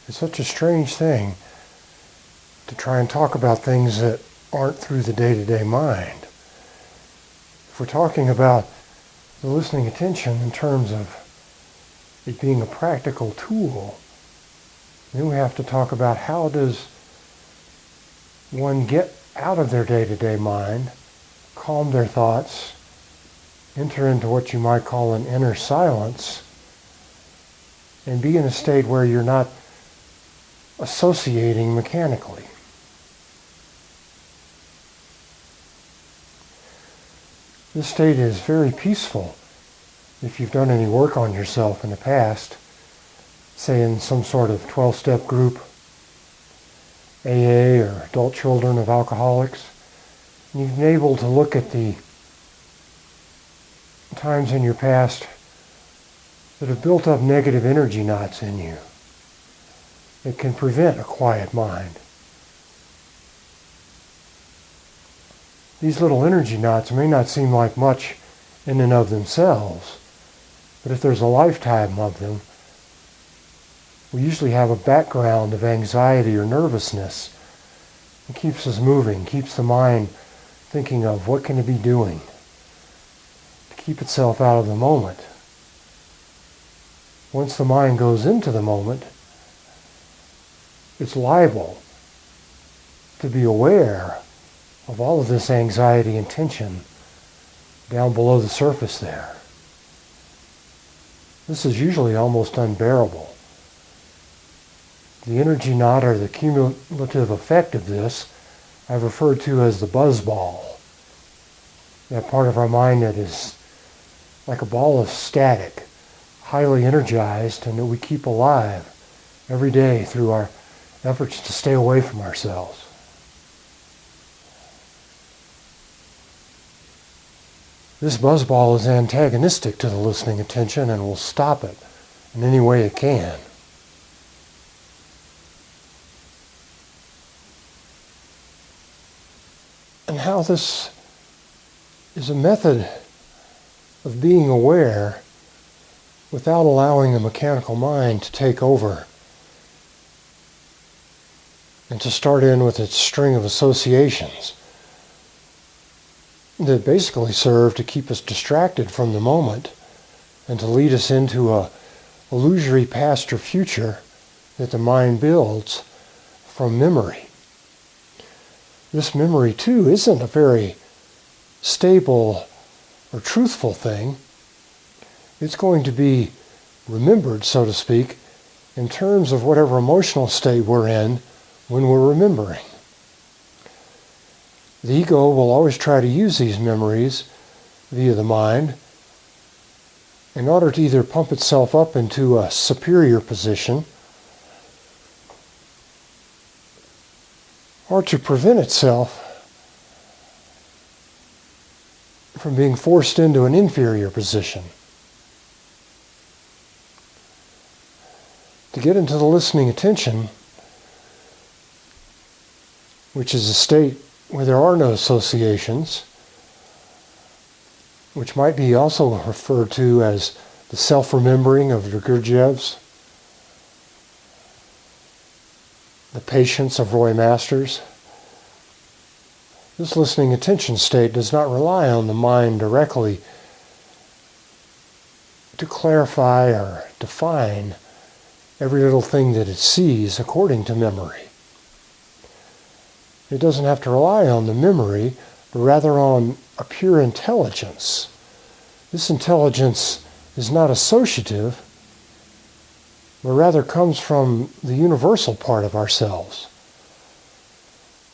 It's such a strange thing to try and talk about things that aren't through the day-to-day mind. If we're talking about the listening attention in terms of it being a practical tool, then we have to talk about how does one get out of their day-to-day mind, calm their thoughts, enter into what you might call an inner silence, and be in a state where you're not associating mechanically. This state is very peaceful if you've done any work on yourself in the past, say in some sort of 12-step group, AA or adult children of alcoholics. And you've been able to look at the times in your past that have built up negative energy knots in you. It can prevent a quiet mind. These little energy knots may not seem like much in and of themselves, but if there's a lifetime of them, we usually have a background of anxiety or nervousness. It keeps us moving, keeps the mind thinking of what can it be doing to keep itself out of the moment. Once the mind goes into the moment, it's liable to be aware of all of this anxiety and tension down below the surface there. This is usually almost unbearable. The energy knot, or the cumulative effect of this, I've referred to as the buzz ball. That part of our mind that is like a ball of static, highly energized, and that we keep alive every day through our efforts to stay away from ourselves. This buzzball is antagonistic to the listening attention and will stop it in any way it can. And how this is a method of being aware without allowing the mechanical mind to take over and to start in with its string of associations that basically serve to keep us distracted from the moment and to lead us into a illusory past or future that the mind builds from memory. This memory, too, isn't a very stable or truthful thing. It's going to be remembered, so to speak, in terms of whatever emotional state we're in when we're remembering. The ego will always try to use these memories via the mind in order to either pump itself up into a superior position or to prevent itself from being forced into an inferior position. To get into the listening attention, which is a state where there are no associations, which might be also referred to as the self-remembering of Gurdjieff's, the patience of Roy Masters. This listening attention state does not rely on the mind directly to clarify or define every little thing that it sees according to memory. It doesn't have to rely on the memory, but rather on a pure intelligence. This intelligence is not associative, but rather comes from the universal part of ourselves.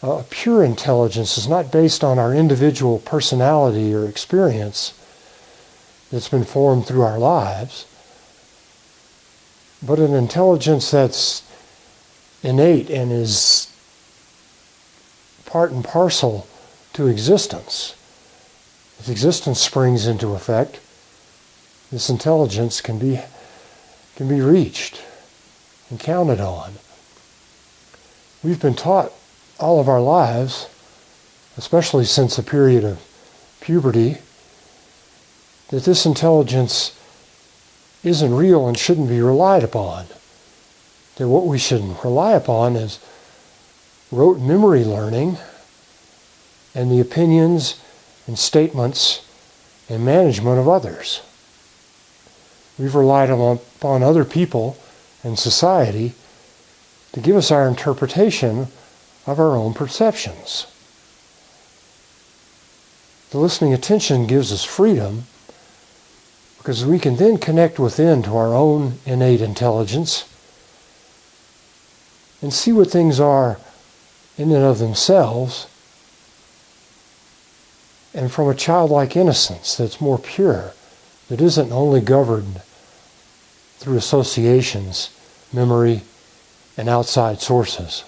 A pure intelligence is not based on our individual personality or experience that's been formed through our lives, but an intelligence that's innate and is part and parcel to existence. If existence springs into effect, this intelligence can be reached and counted on. We've been taught all of our lives, especially since the period of puberty, that this intelligence isn't real and shouldn't be relied upon. that what we should rely upon is rote memory learning and the opinions and statements and management of others. We've relied upon other people and society to give us our interpretation of our own perceptions. The listening attention gives us freedom because we can then connect within to our own innate intelligence and see what things are in and of themselves, and from a childlike innocence that's more pure, that isn't only governed through associations, memory, and outside sources.